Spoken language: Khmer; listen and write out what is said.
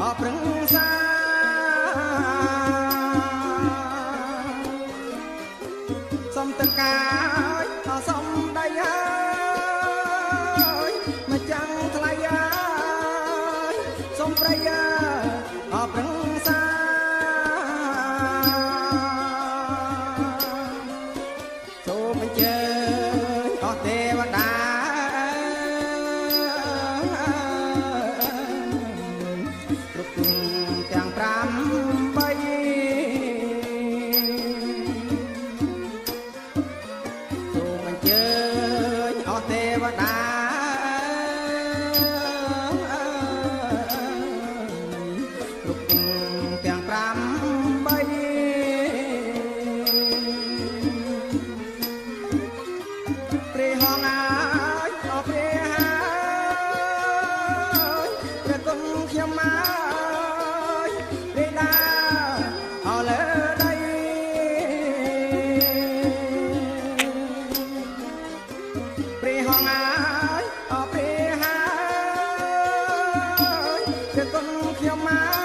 អប្រឹងសាសំតកាយសំដីហើយមកចាំងថ្លៃហើយសំប្រៃអប្រឹងសាសូមអញ្ជើញអស់ទេវតាទាំង8សូមអញ្ជើញអស់ទេវតាគ្រប់ទាំង8ព្រះហងហើយអស់ព្រះហើយព្រះគុណខ្ញុំមកព្រះដាអស់លើដីព្រះហងហើយអស់ព្រះហើយព្រះគុណខ្ញុំមក